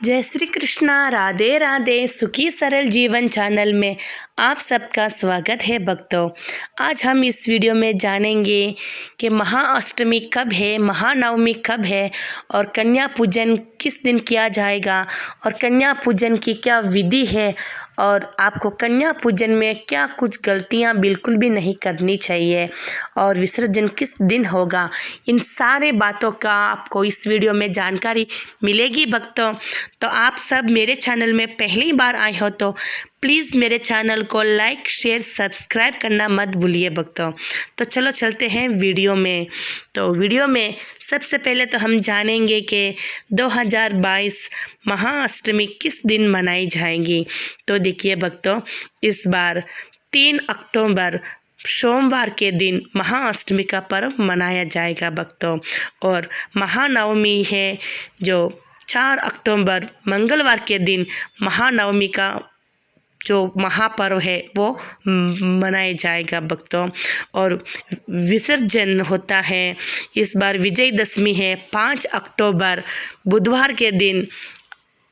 जय श्री कृष्णा, राधे राधे। सुखी सरल जीवन चैनल में आप सबका स्वागत है भक्तों। आज हम इस वीडियो में जानेंगे कि महाअष्टमी कब है, महानवमी कब है और कन्या पूजन किस दिन किया जाएगा और कन्या पूजन की क्या विधि है और आपको कन्या पूजन में क्या कुछ गलतियां बिल्कुल भी नहीं करनी चाहिए और विसर्जन किस दिन होगा। इन सारे बातों का आपको इस वीडियो में जानकारी मिलेगी भक्तों। तो आप सब मेरे चैनल में पहली बार आए हो तो प्लीज़ मेरे चैनल को लाइक शेयर सब्सक्राइब करना मत भूलिए भक्तों। तो चलो चलते हैं वीडियो में। तो वीडियो में सबसे पहले तो हम जानेंगे कि 2022 महाअष्टमी किस दिन मनाई जाएगी। तो देखिए भक्तों, इस बार 3 अक्टूबर सोमवार के दिन महाअष्टमी का पर्व मनाया जाएगा भक्तों। और महानवमी है जो 4 अक्टूबर मंगलवार के दिन महानवमी का जो महापर्व है वो मनाया जाएगा भक्तों। और विसर्जन होता है, इस बार विजयदशमी है 5 अक्टूबर बुधवार के दिन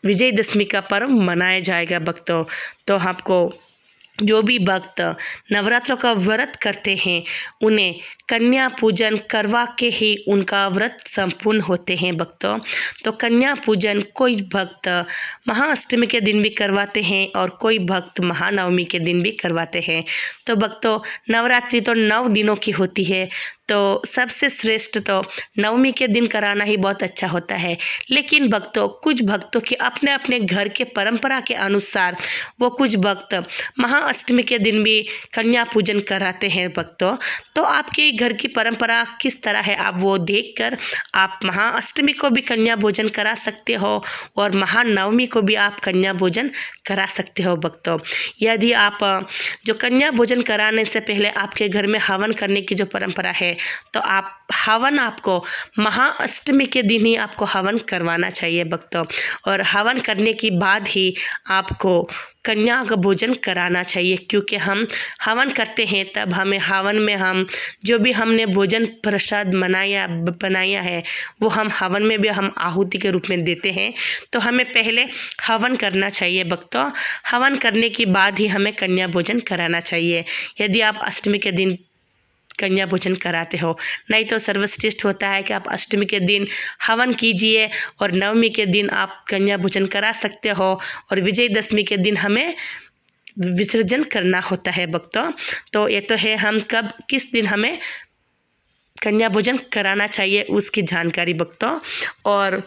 विजयदशमी का पर्व मनाया जाएगा भक्तों। तो आपको जो भी भक्त नवरात्रों का व्रत करते हैं उन्हें कन्या पूजन करवा के ही उनका व्रत संपूर्ण होते हैं भक्तों। तो कन्या पूजन कोई भक्त महाअष्टमी के दिन भी करवाते हैं और कोई भक्त महानवमी के दिन भी करवाते हैं। तो भक्तों, नवरात्रि तो 9 दिनों की होती है, तो सबसे श्रेष्ठ तो नवमी के दिन कराना ही बहुत अच्छा होता है। लेकिन भक्तों, कुछ भक्तों के अपने अपने घर के परंपरा के अनुसार वो कुछ भक्त महाअष्टमी के दिन भी कन्या पूजन कराते हैं भक्तों। तो आपके घर की परंपरा किस तरह है, आप वो देखकर आप महाअष्टमी को भी कन्या भोजन करा सकते हो और महानवमी को भी आप कन्या भोजन करा सकते हो भक्तों। यदि आप जो कन्या भोजन कराने से पहले आपके घर में हवन करने की जो परंपरा है, तो आप हवन आपको महाअष्टमी के दिन ही आपको हवन करवाना चाहिए भक्तों। और हवन करने के बाद ही आपको कन्या का भोजन कराना चाहिए, क्योंकि हम हवन करते हैं तब हमें हवन में हम जो भी हमने भोजन प्रसाद बनाया है वो हम हवन में भी हम आहुति के रूप में देते हैं। तो हमें पहले हवन करना चाहिए भक्तों। हवन करने के बाद ही हमें कन्या भोजन कराना चाहिए, यदि आप अष्टमी के दिन कन्या भोजन कराते हो। नहीं तो सर्वश्रेष्ठ होता है कि आप अष्टमी के दिन हवन कीजिए और नवमी के दिन आप कन्या भोजन करा सकते हो और विजयदशमी के दिन हमें विसर्जन करना होता है भक्तों। तो ये तो है हम कब किस दिन हमें कन्या भोजन कराना चाहिए उसकी जानकारी भक्तों। और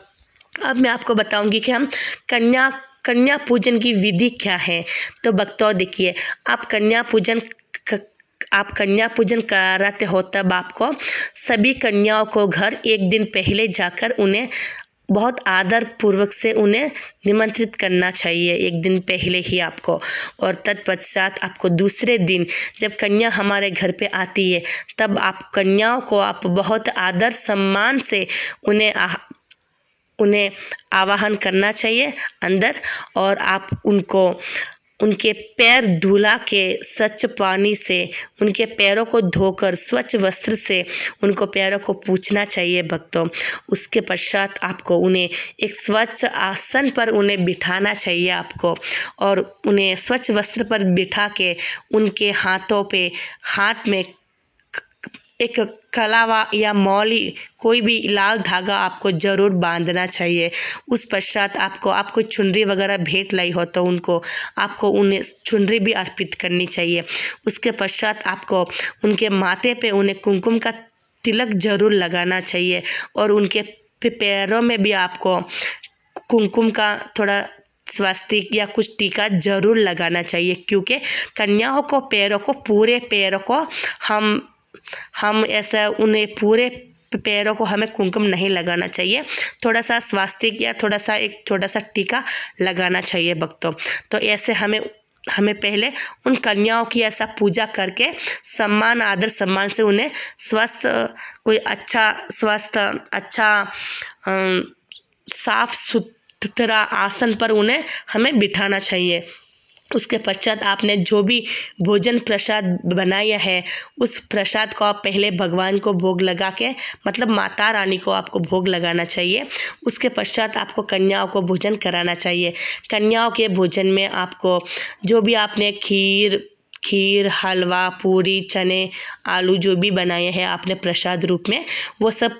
अब मैं आपको बताऊंगी कि हम कन्या पूजन की विधि क्या है। तो भक्तों देखिए, आप कन्या पूजन कराते हो तब आपको सभी कन्याओं को घर एक दिन पहले जाकर उन्हें बहुत आदर पूर्वक से उन्हें निमंत्रित करना चाहिए एक दिन पहले ही आपको। और तत्पश्चात आपको दूसरे दिन जब कन्या हमारे घर पे आती है तब आप कन्याओं को आप बहुत आदर सम्मान से उन्हें आवाहन करना चाहिए अंदर। और आप उनके पैर धुला के स्वच्छ पानी से उनके पैरों को धोकर स्वच्छ वस्त्र से उनको पैरों को पूछना चाहिए भक्तों। उसके पश्चात आपको उन्हें एक स्वच्छ आसन पर उन्हें बिठाना चाहिए आपको। और उन्हें स्वच्छ वस्त्र पर बिठा के उनके हाथ में एक कलावा या मौली कोई भी लाल धागा आपको ज़रूर बांधना चाहिए। उस पश्चात आपको चुनरी वगैरह भेंट लाई हो तो आपको उन्हें चुनरी भी अर्पित करनी चाहिए। उसके पश्चात आपको उनके माथे पे उन्हें कुमकुम का तिलक ज़रूर लगाना चाहिए और उनके पैरों में भी आपको कुमकुम का थोड़ा स्वास्तिक या कुछ टीका ज़रूर लगाना चाहिए, क्योंकि कन्याओं को पूरे पैरों को हम ऐसा उन्हें पूरे पैरों को हमें कुमकुम नहीं लगाना चाहिए, थोड़ा सा स्वास्तिक या थोड़ा सा एक छोटा सा टीका लगाना चाहिए भक्तों। तो ऐसे हमें पहले उन कन्याओं की ऐसा पूजा करके आदर सम्मान से उन्हें साफ सुथरा आसन पर उन्हें हमें बिठाना चाहिए। उसके पश्चात आपने जो भी भोजन प्रसाद बनाया है उस प्रसाद को आप पहले भगवान को भोग लगा के, मतलब माता रानी को आपको भोग लगाना चाहिए। उसके पश्चात आपको कन्याओं को भोजन कराना चाहिए। कन्याओं के भोजन में आपको जो भी आपने खीर, हलवा, पूरी, चने, आलू जो भी बनाए हैं आपने प्रसाद रूप में, वो सब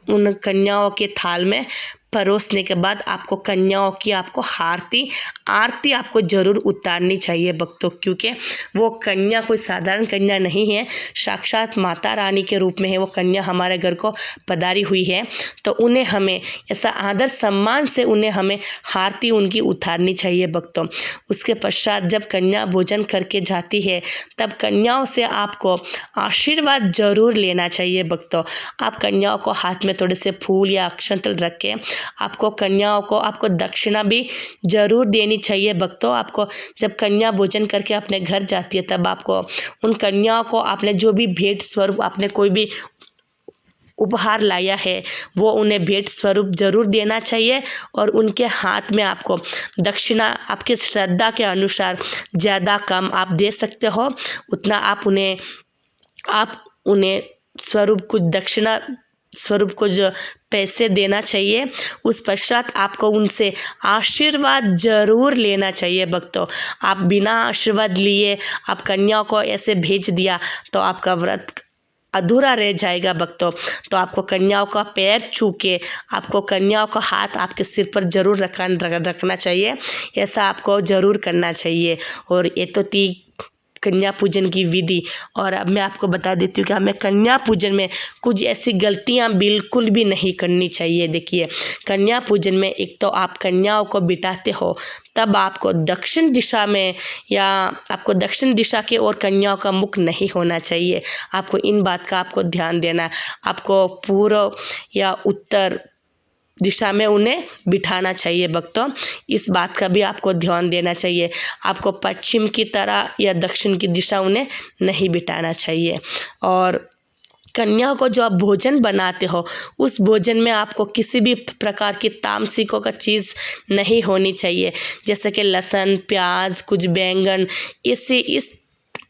उन कन्याओं के थाल में परोसने के बाद आपको कन्याओं की आपको आरती आपको ज़रूर उतारनी चाहिए भक्तों, क्योंकि वो कन्या कोई साधारण कन्या नहीं है, साक्षात माता रानी के रूप में है वो कन्या, हमारे घर को पधारी हुई है। तो उन्हें हमें ऐसा आदर सम्मान से उन्हें हमें आरती उनकी उतारनी चाहिए भक्तों। उसके पश्चात जब कन्या भोजन करके जाती है तब कन्याओं से आपको आशीर्वाद जरूर लेना चाहिए भक्तों। आप कन्याओं को हाथ में थोड़े से फूल या अक्षत रख के आपको कन्याओं को आपको दक्षिणा भी जरूर देनी चाहिए भक्तों। आपको जब कन्या भोजन करके अपने घर जाती है तब आपको उन कन्याओं को आपने जो भी भेंट स्वरूप आपने कोई भी उपहार लाया है वो उन्हें भेंट स्वरूप जरूर देना चाहिए, और उनके हाथ में आपको दक्षिणा आपके श्रद्धा के अनुसार ज़्यादा कम आप दे सकते हो, उतना आप उन्हें स्वरूप कुछ दक्षिणा स्वरूप कुछ पैसे देना चाहिए। उस पश्चात आपको उनसे आशीर्वाद जरूर लेना चाहिए भक्तों। आप बिना आशीर्वाद लिए आप कन्याओं को ऐसे भेज दिया तो आपका व्रत अधूरा रह जाएगा भक्तों। तो आपको कन्याओं का पैर छू के आपको कन्याओं का हाथ आपके सिर पर जरूर रखना चाहिए, ऐसा आपको जरूर करना चाहिए। और ये तो थी कन्या पूजन की विधि। और अब मैं आपको बता देती हूँ कि हमें कन्या पूजन में कुछ ऐसी गलतियाँ बिल्कुल भी नहीं करनी चाहिए। देखिए, कन्या पूजन में एक तो आप कन्याओं को बिठाते हो तब आपको दक्षिण दिशा में या आपको दक्षिण दिशा की ओर कन्याओं का मुख नहीं होना चाहिए। आपको इन बात का आपको ध्यान देना है। आपको पूर्व या उत्तर दिशा में उन्हें बिठाना चाहिए भक्तों, इस बात का भी आपको ध्यान देना चाहिए। आपको पश्चिम की तरह या दक्षिण की दिशा उन्हें नहीं बिठाना चाहिए। और कन्याओं को जो आप भोजन बनाते हो उस भोजन में आपको किसी भी प्रकार की तामसिकों का चीज़ नहीं होनी चाहिए, जैसे कि लहसुन, प्याज, कुछ बैंगन, इस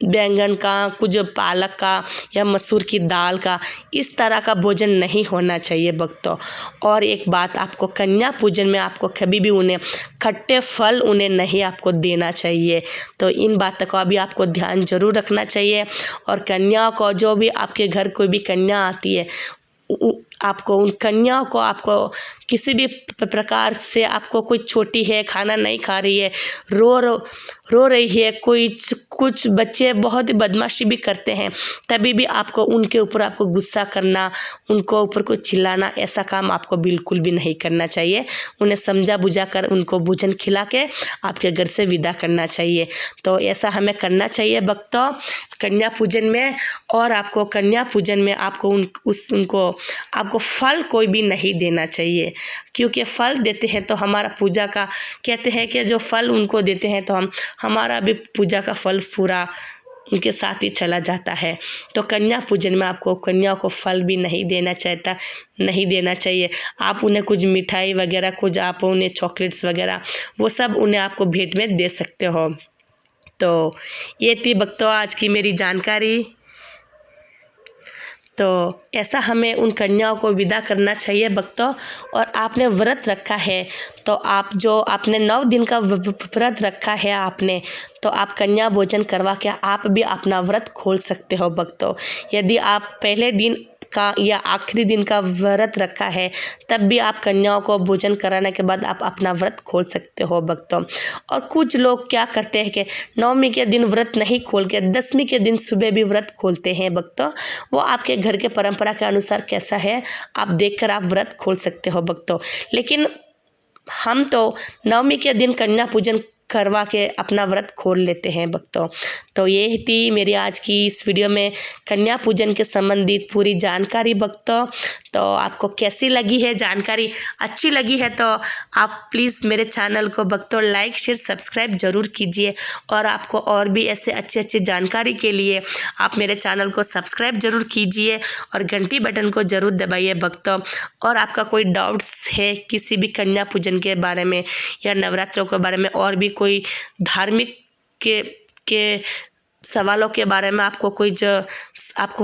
बैंगन का, कुछ पालक का या मसूर की दाल का, इस तरह का भोजन नहीं होना चाहिए भक्तों। और एक बात, आपको कन्या पूजन में आपको कभी भी उन्हें खट्टे फल उन्हें नहीं आपको देना चाहिए। तो इन बातों का भी आपको ध्यान जरूर रखना चाहिए। और कन्याओं को जो भी आपके घर कोई भी कन्या आती है आपको उन कन्याओं को आपको किसी भी प्रकार से, आपको कोई छोटी है खाना नहीं खा रही है, रो रही है, कुछ बच्चे बहुत ही बदमाशी भी करते हैं, तभी भी आपको उनके ऊपर आपको गुस्सा करना, उनको ऊपर को चिल्लाना, ऐसा काम आपको बिल्कुल भी नहीं करना चाहिए। उन्हें समझा बुझा कर उनको भोजन खिला के आपके घर से विदा करना चाहिए। तो ऐसा हमें करना चाहिए भक्तों कन्या पूजन में। और आपको कन्या पूजन में आपको उनको आपको फल कोई भी नहीं देना चाहिए, क्योंकि फल देते हैं तो हमारा पूजा का, कहते हैं कि जो फल उनको देते हैं तो हमारा भी पूजा का फल पूरा उनके साथ ही चला जाता है। तो कन्या पूजन में आपको कन्याओं को फल भी नहीं देना चाहिए। आप उन्हें कुछ मिठाई वगैरह, कुछ आप उन्हें चॉकलेट्स वगैरह, वो सब उन्हें आपको भेंट में दे सकते हो। तो ये थी भक्तों आज की मेरी जानकारी। तो ऐसा हमें उन कन्याओं को विदा करना चाहिए भक्तों। और आपने व्रत रखा है तो आपने 9 दिन का व्रत रखा है आपने, तो आप कन्या भोजन करवा के आप भी अपना व्रत खोल सकते हो भक्तों। यदि आप पहले दिन का या आखिरी दिन का व्रत रखा है तब भी आप कन्याओं को भोजन कराने के बाद आप अपना व्रत खोल सकते हो भक्तों। और कुछ लोग क्या करते हैं कि 9वीं के दिन व्रत नहीं खोल के 10वीं के दिन सुबह भी व्रत खोलते हैं भक्तों। वो आपके घर के परंपरा के अनुसार कैसा है आप देखकर आप व्रत खोल सकते हो भक्तों। लेकिन हम तो 9वीं के दिन कन्या पूजन करवा के अपना व्रत खोल लेते हैं भक्तों। तो ये थी मेरी आज की इस वीडियो में कन्या पूजन के संबंधित पूरी जानकारी भक्तों। तो आपको कैसी लगी है जानकारी, अच्छी लगी है तो आप प्लीज़ मेरे चैनल को भक्तों लाइक शेयर सब्सक्राइब जरूर कीजिए। और आपको और भी ऐसे अच्छे जानकारी के लिए आप मेरे चैनल को सब्सक्राइब जरूर कीजिए और घंटी बटन को जरूर दबाइए भक्तों। और आपका कोई डाउट्स है किसी भी कन्या पूजन के बारे में या नवरात्रों के बारे में और भी कोई धार्मिक के सवालों के बारे में आपको कोई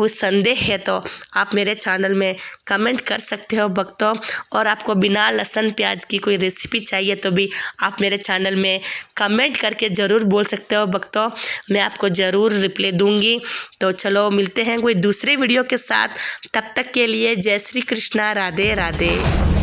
संदेह है तो आप मेरे चैनल में कमेंट कर सकते हो भक्तों। और आपको बिना लहसुन प्याज की कोई रेसिपी चाहिए तो भी आप मेरे चैनल में कमेंट करके ज़रूर बोल सकते हो भक्तों, मैं आपको ज़रूर रिप्लाई दूंगी। तो चलो मिलते हैं कोई दूसरे वीडियो के साथ, तब तक के लिए जय श्री कृष्णा, राधे राधे।